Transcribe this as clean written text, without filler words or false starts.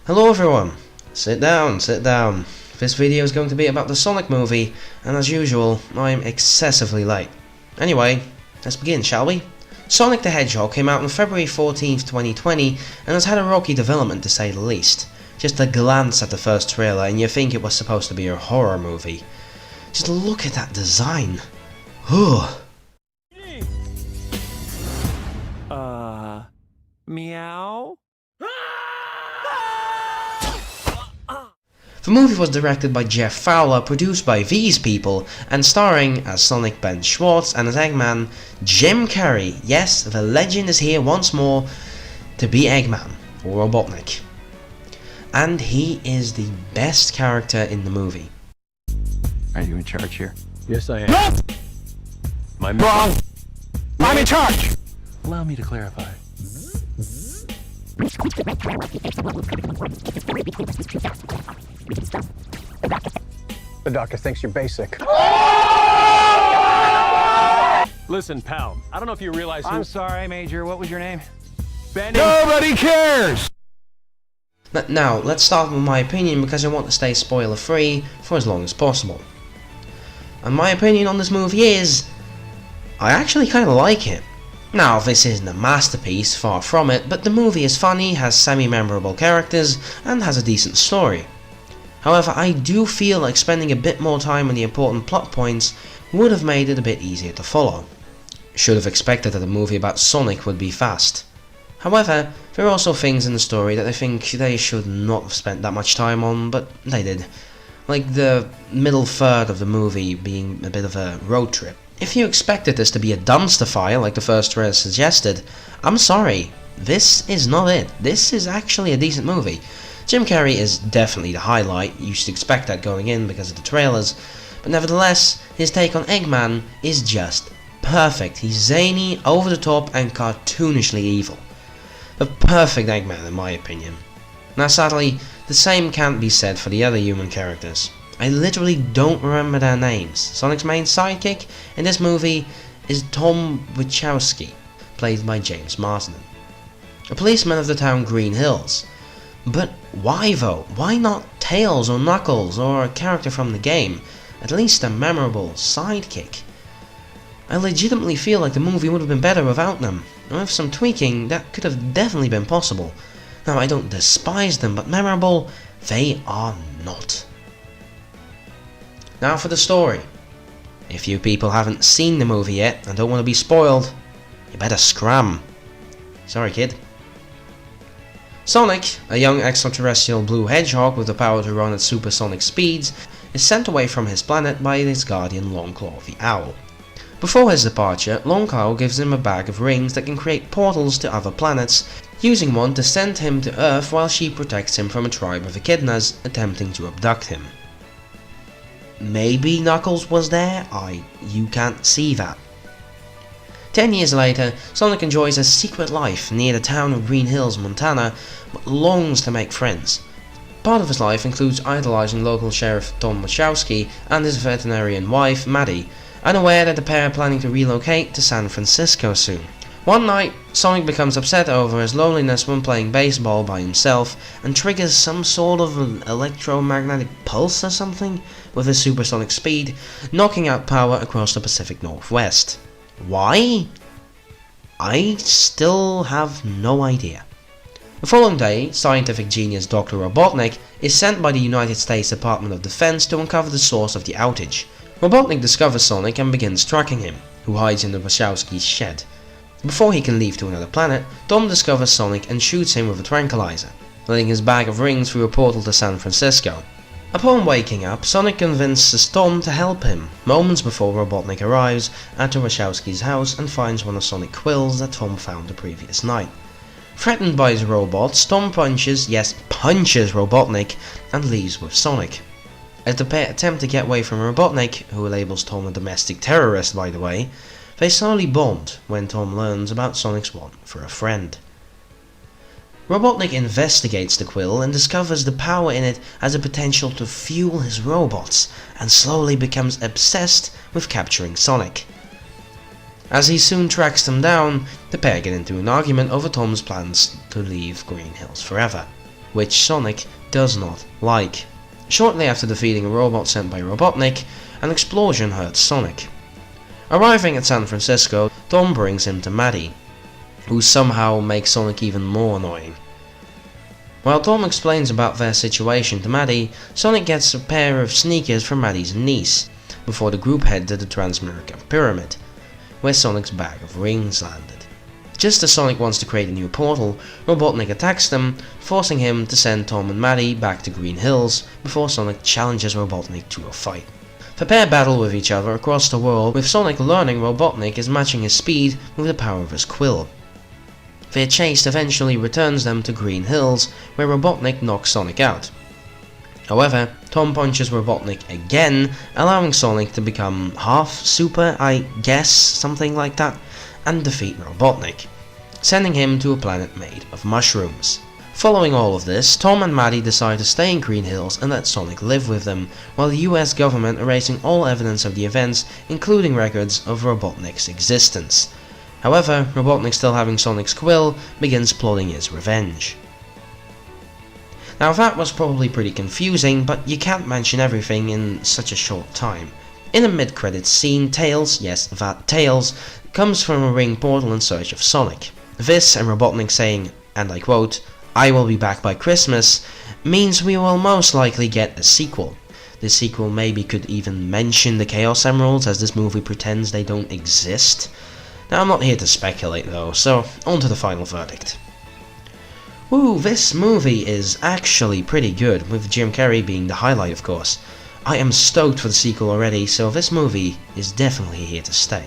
Hello everyone, sit down. This video is going to be about the Sonic movie, and as usual, I'm excessively late. Anyway, let's begin, shall we? Sonic the Hedgehog came out on February 14th, 2020, and has had a rocky development to say the least. Just a glance at the first trailer and you think it was supposed to be a horror movie. Just look at that design. Ugh. Meow? The movie was directed by Jeff Fowler, produced by these people, and starring as Sonic Ben Schwartz and as Eggman, Jim Carrey. Yes, the legend is here once more to be Eggman, or Robotnik. And he is the best character in the movie. Are you in charge here? Yes, I am. I'm wrong! I'm in charge! Allow me to clarify. The doctor thinks you're basic. Listen, pal, I don't know if you realize I'm sorry, Major. What was your name? Benny. Nobody cares! Now, let's start with my opinion because I want to stay spoiler free for as long as possible. And my opinion on this movie is, I actually kinda like it. Now, this isn't a masterpiece, far from it, but the movie is funny, has semi-memorable characters, and has a decent story. However, I do feel like spending a bit more time on the important plot points would have made it a bit easier to follow. Should have expected that a movie about Sonic would be fast. However, there are also things in the story that I think they should not have spent that much time on, but they did. Like the middle third of the movie being a bit of a road trip. If you expected this to be a dumpster fire like the first trailer suggested, I'm sorry, this is not it. This is actually a decent movie. Jim Carrey is definitely the highlight, you should expect that going in because of the trailers, but nevertheless, his take on Eggman is just perfect. He's zany, over the top, and cartoonishly evil. The perfect Eggman in my opinion. Now sadly, the same can't be said for the other human characters. I literally don't remember their names. Sonic's main sidekick in this movie is Tom Wachowski, played by James Marsden, a policeman of the town Green Hills. But why though? Why not Tails or Knuckles or a character from the game? At least a memorable sidekick. I legitimately feel like the movie would have been better without them, and with some tweaking that could have definitely been possible. Now I don't despise them, but memorable they are not. Now for the story. If you people haven't seen the movie yet and don't want to be spoiled, you better scram. Sorry kid. Sonic, a young extraterrestrial blue hedgehog with the power to run at supersonic speeds, is sent away from his planet by his guardian Longclaw the Owl. Before his departure, Longclaw gives him a bag of rings that can create portals to other planets, using one to send him to Earth while she protects him from a tribe of echidnas attempting to abduct him. Maybe Knuckles was there? You can't see that. 10 years later, Sonic enjoys a secret life near the town of Green Hills, Montana, but longs to make friends. Part of his life includes idolizing local sheriff Tom Wachowski and his veterinarian wife, Maddie, unaware that the pair are planning to relocate to San Francisco soon. One night, Sonic becomes upset over his loneliness when playing baseball by himself and triggers some sort of an electromagnetic pulse or something with his supersonic speed, knocking out power across the Pacific Northwest. Why? I still have no idea. The following day, scientific genius Dr. Robotnik is sent by the United States Department of Defense to uncover the source of the outage. Robotnik discovers Sonic and begins tracking him, who hides in the Wachowski's shed. Before he can leave to another planet, Tom discovers Sonic and shoots him with a tranquilizer, letting his bag of rings through a portal to San Francisco. Upon waking up, Sonic convinces Tom to help him, moments before Robotnik arrives at the Wachowski's house and finds one of Sonic's quills that Tom found the previous night. Threatened by his robots, Tom punches Robotnik and leaves with Sonic. As the pair attempt to get away from Robotnik, who labels Tom a domestic terrorist by the way, they slowly bond when Tom learns about Sonic's want for a friend. Robotnik investigates the quill and discovers the power in it has a potential to fuel his robots, and slowly becomes obsessed with capturing Sonic. As he soon tracks them down, the pair get into an argument over Tom's plans to leave Green Hills forever. which Sonic does not like. Shortly after defeating a robot sent by Robotnik, an explosion hurts Sonic. Arriving at San Francisco, Tom brings him to Maddie, who somehow makes Sonic even more annoying. While Tom explains about their situation to Maddie, Sonic gets a pair of sneakers from Maddie's niece, before the group head to the Trans-American Pyramid, where Sonic's bag of rings landed. Just as Sonic wants to create a new portal, Robotnik attacks them, forcing him to send Tom and Maddie back to Green Hills, before Sonic challenges Robotnik to a fight. The pair battle with each other across the world, with Sonic learning Robotnik is matching his speed with the power of his quill. Their chase eventually returns them to Green Hills, where Robotnik knocks Sonic out. However, Tom punches Robotnik again, allowing Sonic to become half super, I guess, something like that, and defeat Robotnik, sending him to a planet made of mushrooms. Following all of this, Tom and Maddie decide to stay in Green Hills and let Sonic live with them, while the US government erasing all evidence of the events, including records of Robotnik's existence. However, Robotnik, still having Sonic's quill, begins plotting his revenge. Now that was probably pretty confusing, but you can't mention everything in such a short time. In a mid-credits scene, Tails, yes, that Tails, comes from a ring portal in search of Sonic. This, and Robotnik saying, and I quote, "I will be back by Christmas," means we will most likely get a sequel. This sequel maybe could even mention the Chaos Emeralds, as this movie pretends they don't exist. Now I'm not here to speculate though, so on to the final verdict. Ooh, this movie is actually pretty good, with Jim Carrey being the highlight of course. I am stoked for the sequel already, so this movie is definitely here to stay.